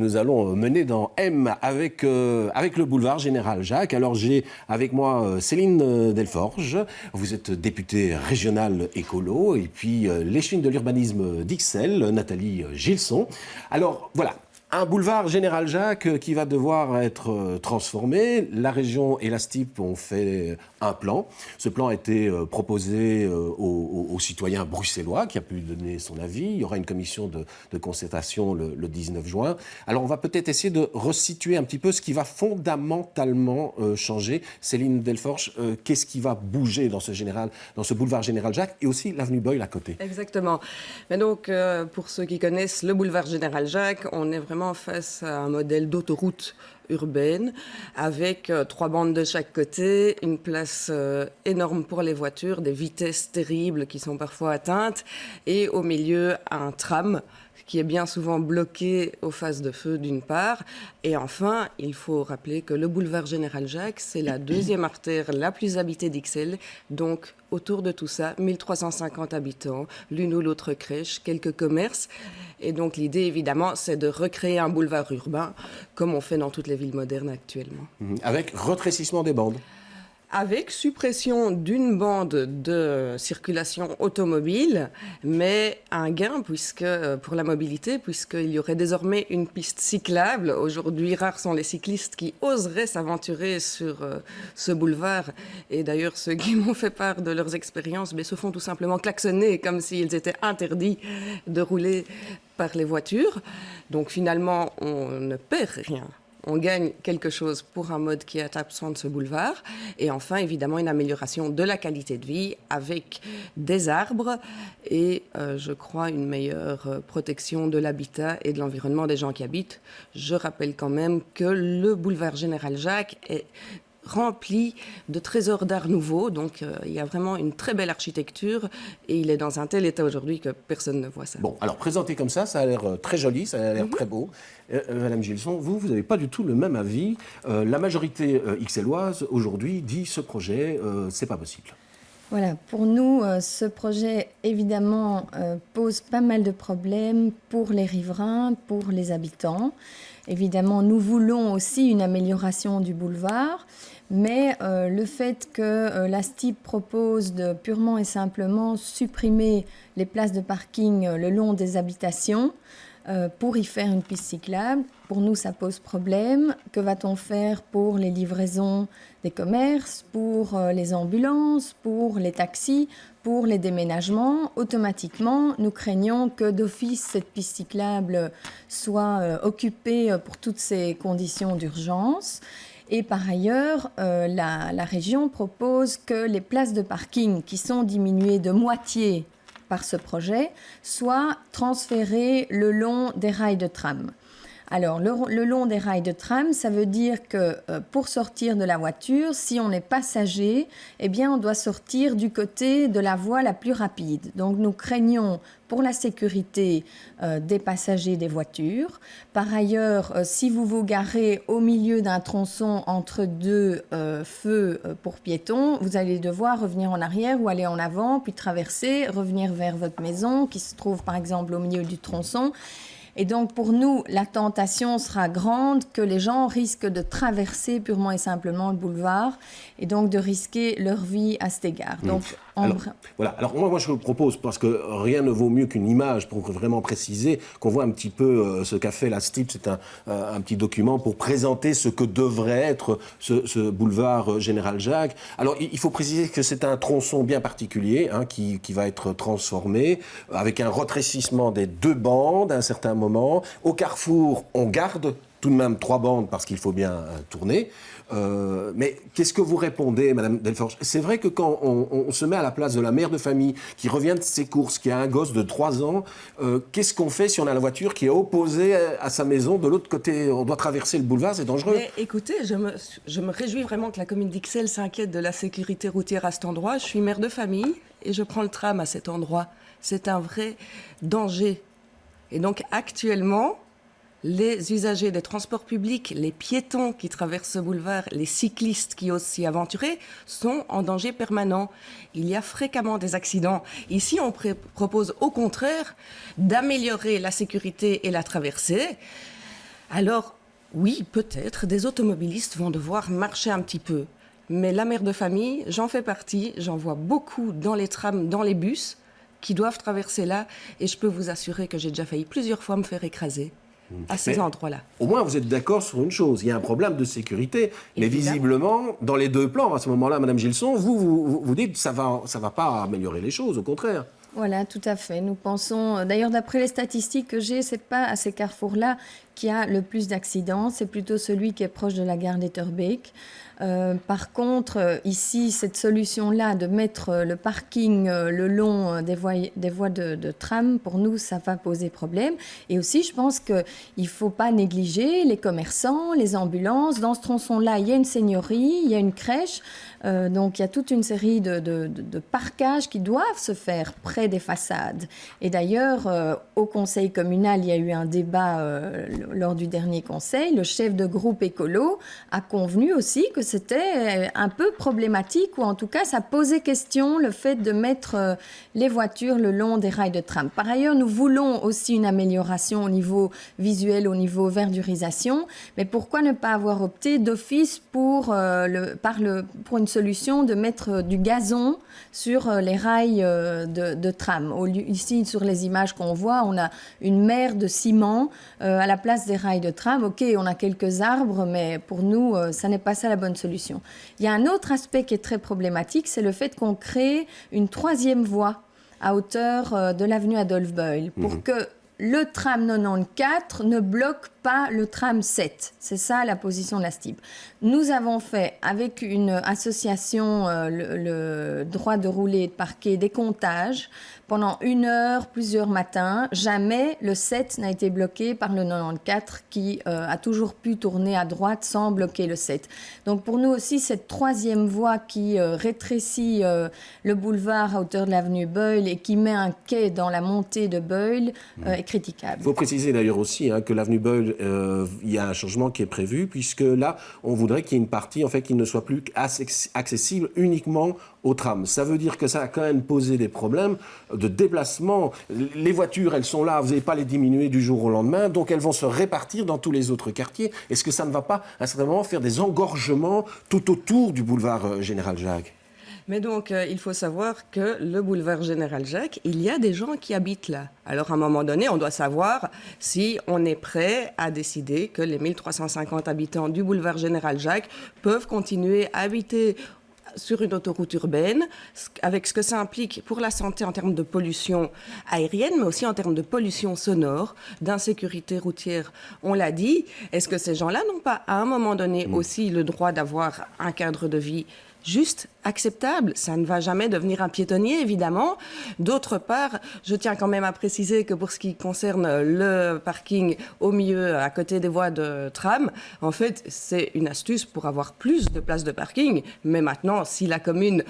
Nous allons mener dans M avec le boulevard Général Jacques. Alors j'ai avec moi Céline Delforge, vous êtes députée régionale écolo, et puis l'échine de l'urbanisme d'Ixelles, Nathalie Gilson. Alors voilà. Un boulevard Général Jacques qui va devoir être transformé. La région et la STIP ont fait un plan. Ce plan a été proposé aux citoyens bruxellois qui a pu donner son avis. Il y aura une commission de concertation le 19 juin. Alors on va peut-être essayer de resituer un petit peu ce qui va fondamentalement changer. Céline Delforge, qu'est-ce qui va bouger dans ce boulevard Général Jacques et aussi l'avenue Boyle à côté? Exactement. Mais donc, pour ceux qui connaissent le boulevard Général Jacques, on est vraiment face à un modèle d'autoroute urbaine avec 3 bandes de chaque côté, une place énorme pour les voitures, des vitesses terribles qui sont parfois atteintes et au milieu un tram qui est bien souvent bloqué aux phases de feu d'une part. Et enfin, il faut rappeler que le boulevard Général Jacques, c'est la deuxième artère la plus habitée d'Ixelles. Donc, autour de tout ça, 1350 habitants, l'une ou l'autre crèche, quelques commerces. Et donc, l'idée, évidemment, c'est de recréer un boulevard urbain, comme on fait dans toutes les villes modernes actuellement. Avec rétrécissement des bandes. Avec suppression d'une bande de circulation automobile, mais un gain pour la mobilité, puisqu'il y aurait désormais une piste cyclable. Aujourd'hui, rares sont les cyclistes qui oseraient s'aventurer sur ce boulevard. Et d'ailleurs, ceux qui m'ont fait part de leurs expériences se font tout simplement klaxonner, comme s'ils étaient interdits de rouler par les voitures. Donc finalement, on ne perd rien. On gagne quelque chose pour un mode qui est absent de ce boulevard. Et enfin, évidemment, une amélioration de la qualité de vie avec des arbres et, je crois, une meilleure protection de l'habitat et de l'environnement des gens qui habitent. Je rappelle quand même que le boulevard Général Jacques est rempli de trésors d'art nouveau, donc il y a vraiment une très belle architecture et il est dans un tel état aujourd'hui que personne ne voit ça. Bon, alors présenté comme ça a l'air très joli, ça a l'air très beau. Madame Gilson, vous n'avez pas du tout le même avis. La majorité ixelloise aujourd'hui dit ce projet, c'est pas possible. Voilà, pour nous, ce projet, évidemment, pose pas mal de problèmes pour les riverains, pour les habitants. Évidemment, nous voulons aussi une amélioration du boulevard, mais le fait que la STIP propose de purement et simplement supprimer les places de parking le long des habitations pour y faire une piste cyclable, pour nous, ça pose problème. Que va-t-on faire pour les livraisons des commerces, pour les ambulances, pour les taxis, pour les déménagements? Automatiquement, nous craignons que d'office, cette piste cyclable soit occupée pour toutes ces conditions d'urgence. Et par ailleurs, la région propose que les places de parking qui sont diminuées de moitié par ce projet soient transférées le long des rails de tram. Alors, le long des rails de tram, ça veut dire que pour sortir de la voiture, si on est passager, eh bien, on doit sortir du côté de la voie la plus rapide. Donc, nous craignons pour la sécurité des passagers des voitures. Par ailleurs, si vous vous garez au milieu d'un tronçon entre deux feux pour piétons, vous allez devoir revenir en arrière ou aller en avant, puis traverser, revenir vers votre maison qui se trouve par exemple au milieu du tronçon. Et donc, pour nous, la tentation sera grande que les gens risquent de traverser purement et simplement le boulevard et donc de risquer leur vie à cet égard. Donc, Alors moi, je vous propose, parce que rien ne vaut mieux qu'une image pour vraiment préciser, qu'on voit un petit peu ce qu'a fait la STIP. C'est un petit document pour présenter ce que devrait être ce boulevard Général Jacques. Alors, il faut préciser que c'est un tronçon bien particulier qui va être transformé avec un rétrécissement des 2 bandes à un certain moment. Au carrefour, on garde tout de même 3 bandes parce qu'il faut bien tourner. Mais qu'est-ce que vous répondez, Madame Delforge? C'est vrai que quand on se met à la place de la mère de famille qui revient de ses courses, qui a un gosse de 3 ans, qu'est-ce qu'on fait si on a la voiture qui est opposée à sa maison? De l'autre côté, on doit traverser le boulevard, c'est dangereux. Mais écoutez, je me réjouis vraiment que la commune d'Ixelles s'inquiète de la sécurité routière à cet endroit. Je suis mère de famille et je prends le tram à cet endroit. C'est un vrai danger. Et donc actuellement, les usagers des transports publics, les piétons qui traversent ce boulevard, les cyclistes qui osent s'y aventurer, sont en danger permanent. Il y a fréquemment des accidents. Ici, on propose au contraire d'améliorer la sécurité et la traversée. Alors, oui, peut-être, des automobilistes vont devoir marcher un petit peu. Mais la mère de famille, j'en fais partie, j'en vois beaucoup dans les trams, dans les bus, qui doivent traverser là. Et je peux vous assurer que j'ai déjà failli plusieurs fois me faire écraser à ces endroits-là. Au moins, vous êtes d'accord sur une chose, il y a un problème de sécurité, mais Évidemment. visiblement, dans les deux plans, à ce moment-là, Madame Gilson, vous dites que ça va pas améliorer les choses, au contraire. Voilà, tout à fait. Nous pensons, d'ailleurs, d'après les statistiques que j'ai, c'est pas à ces carrefours-là qu'il y a le plus d'accidents, c'est plutôt celui qui est proche de la gare d'Etterbeek. Par contre, ici, cette solution-là de mettre le parking le long des voies de tram, pour nous, ça va poser problème. Et aussi, je pense qu'il ne faut pas négliger les commerçants, les ambulances. Dans ce tronçon-là, il y a une seigneurie, il y a une crèche. Donc, il y a toute une série de parcages qui doivent se faire près des façades. Et d'ailleurs, au conseil communal, il y a eu un débat lors du dernier conseil. Le chef de groupe écolo a convenu aussi que c'était un peu problématique, ou en tout cas, ça posait question le fait de mettre les voitures le long des rails de tram. Par ailleurs, nous voulons aussi une amélioration au niveau visuel, au niveau verdurisation. Mais pourquoi ne pas avoir opté d'office pour une solution de mettre du gazon sur les rails de tram. Ici, sur les images qu'on voit, on a une mer de ciment à la place des rails de tram. Ok, on a quelques arbres, mais pour nous, ça n'est pas ça la bonne solution. Il y a un autre aspect qui est très problématique, c'est le fait qu'on crée une troisième voie à hauteur de l'avenue Adolphe Beul pour que le tram 94 ne bloque pas le tram 7. C'est ça la position de la STIB. Nous avons fait avec une association, le droit de rouler et de parquer, des comptages pendant 1 heure, plusieurs matins. Jamais le 7 n'a été bloqué par le 94 qui a toujours pu tourner à droite sans bloquer le 7. Donc pour nous aussi, cette troisième voie qui rétrécit le boulevard à hauteur de l'avenue Beul et qui met un quai dans la montée de Beul est critiquable. Il faut préciser d'ailleurs aussi que l'avenue Beul, il y a un changement qui est prévu, puisque là, on voudrait qu'il y ait une partie en fait, qui ne soit plus accessible uniquement au tram. Ça veut dire que ça a quand même posé des problèmes de déplacement. Les voitures, elles sont là, vous n'allez pas les diminuer du jour au lendemain, donc elles vont se répartir dans tous les autres quartiers. Est-ce que ça ne va pas, à un certain moment, faire des engorgements tout autour du boulevard Général Jacques ? Mais donc, il faut savoir que le boulevard Général Jacques, il y a des gens qui habitent là. Alors, à un moment donné, on doit savoir si on est prêt à décider que les 1350 habitants du boulevard Général Jacques peuvent continuer à habiter sur une autoroute urbaine, avec ce que ça implique pour la santé en termes de pollution aérienne, mais aussi en termes de pollution sonore, d'insécurité routière. On l'a dit, est-ce que ces gens-là n'ont pas, à un moment donné, aussi le droit d'avoir un cadre de vie juste, acceptable? Ça ne va jamais devenir un piétonnier, évidemment. D'autre part, je tiens quand même à préciser que pour ce qui concerne le parking au milieu, à côté des voies de tram, en fait, c'est une astuce pour avoir plus de places de parking. Mais maintenant, si la commune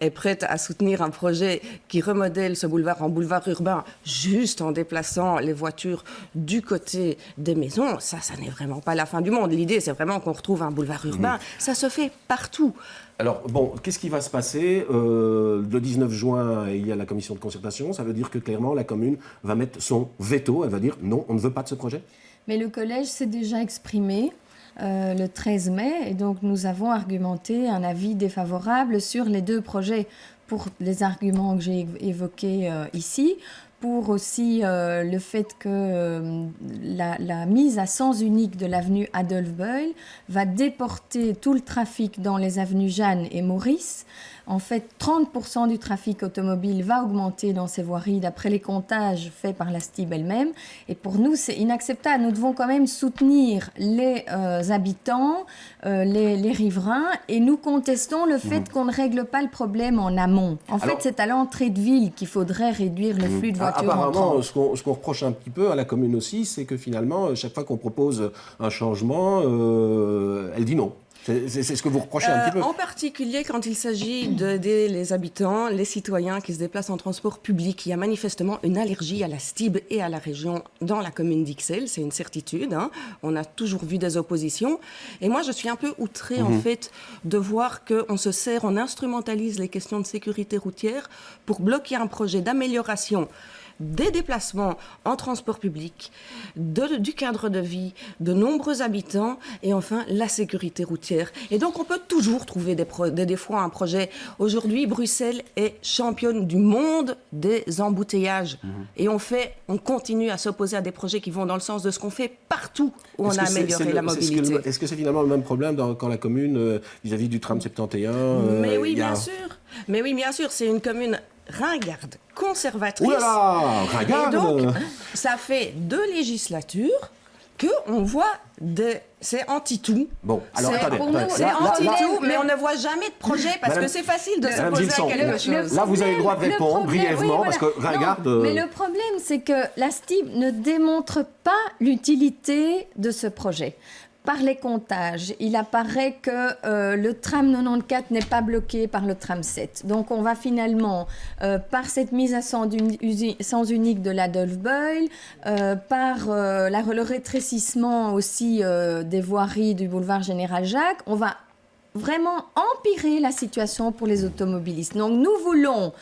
est prête à soutenir un projet qui remodèle ce boulevard en boulevard urbain, juste en déplaçant les voitures du côté des maisons, ça n'est vraiment pas la fin du monde. L'idée, c'est vraiment qu'on retrouve un boulevard urbain. Ça se fait partout. Alors, bon, qu'est-ce qui va se passer le 19 juin, il y a la commission de concertation. Ça veut dire que, clairement, la commune va mettre son veto. Elle va dire non, on ne veut pas de ce projet. Mais le collège s'est déjà exprimé le 13 mai. Et donc, nous avons argumenté un avis défavorable sur les deux projets pour les arguments que j'ai évoqués ici. Pour aussi le fait que la mise à sens unique de l'avenue Adolphe Beul va déporter tout le trafic dans les avenues Jeanne et Maurice. En fait, 30% du trafic automobile va augmenter dans ces voiries d'après les comptages faits par la STIB elle-même. Et pour nous, c'est inacceptable. Nous devons quand même soutenir les habitants, les riverains, et nous contestons le fait qu'on ne règle pas le problème en amont. En fait, c'est à l'entrée de ville qu'il faudrait réduire le flux de voitures apparemment, entrantes. ce qu'on reproche un petit peu à la commune aussi, c'est que finalement, chaque fois qu'on propose un changement, elle dit non. C'est ce que vous reprochez un petit peu. En particulier quand il s'agit d'aider les habitants, les citoyens qui se déplacent en transport public. Il y a manifestement une allergie à la STIB et à la région dans la commune d'Ixelles, c'est une certitude. On a toujours vu des oppositions. Et moi, je suis un peu outrée, en fait, de voir qu'on se sert, on instrumentalise les questions de sécurité routière pour bloquer un projet d'amélioration des déplacements en transport public, du cadre de vie, de nombreux habitants et enfin la sécurité routière. Et donc on peut toujours trouver des défauts à un projet. Aujourd'hui, Bruxelles est championne du monde des embouteillages. Et on continue à s'opposer à des projets qui vont dans le sens de ce qu'on fait partout où on a amélioré la mobilité. Est-ce que c'est finalement le même problème quand la commune, vis-à-vis du tram 71 Mais oui, bien sûr. Mais oui, bien sûr, c'est une commune ringarde, conservatrice. Ouh là là, ringarde. Et donc, ça fait 2 législatures qu'on voit c'est anti-tout. Bon, alors attendez. C'est anti-tout, mais on ne voit jamais de projet parce que c'est facile de s'opposer à quelque chose. Là, vous avez le droit de répondre brièvement, parce que ringarde... Mais le problème, c'est que la STIB ne démontre pas l'utilité de ce projet. Par les comptages, il apparaît que le tram 94 n'est pas bloqué par le tram 7. Donc on va finalement, par cette mise à sens unique de l'Adolphe Boyle, par le rétrécissement aussi des voiries du boulevard Général Jacques, on va vraiment empirer la situation pour les automobilistes. Donc nous voulons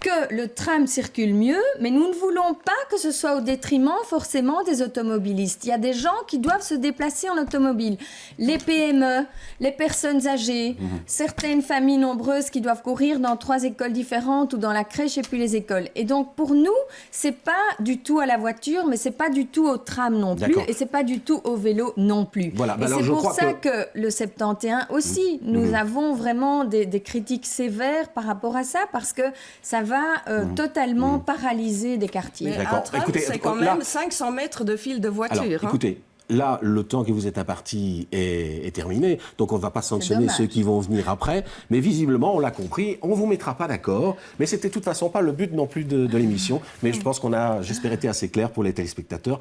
que le tram circule mieux, mais nous ne voulons pas que ce soit au détriment forcément des automobilistes. Il y a des gens qui doivent se déplacer en automobile. Les PME, les personnes âgées, certaines familles nombreuses qui doivent courir dans 3 écoles différentes ou dans la crèche et puis les écoles. Et donc pour nous, c'est pas du tout à la voiture, mais c'est pas du tout au tram non plus, et c'est pas du tout au vélo non plus. Voilà, et c'est pour ça que le 71 aussi, nous avons vraiment des critiques sévères par rapport à ça, parce que ça va totalement paralyser des quartiers. Mais un tram, c'est quand même 500 mètres de fil de voiture. Alors, écoutez, là, le temps qui vous est imparti est terminé, donc on ne va pas sanctionner ceux qui vont venir après, mais visiblement, on l'a compris, on ne vous mettra pas d'accord, mais c'était de toute façon pas le but non plus de l'émission, mais je pense qu'on a, j'espère, été assez clair pour les téléspectateurs.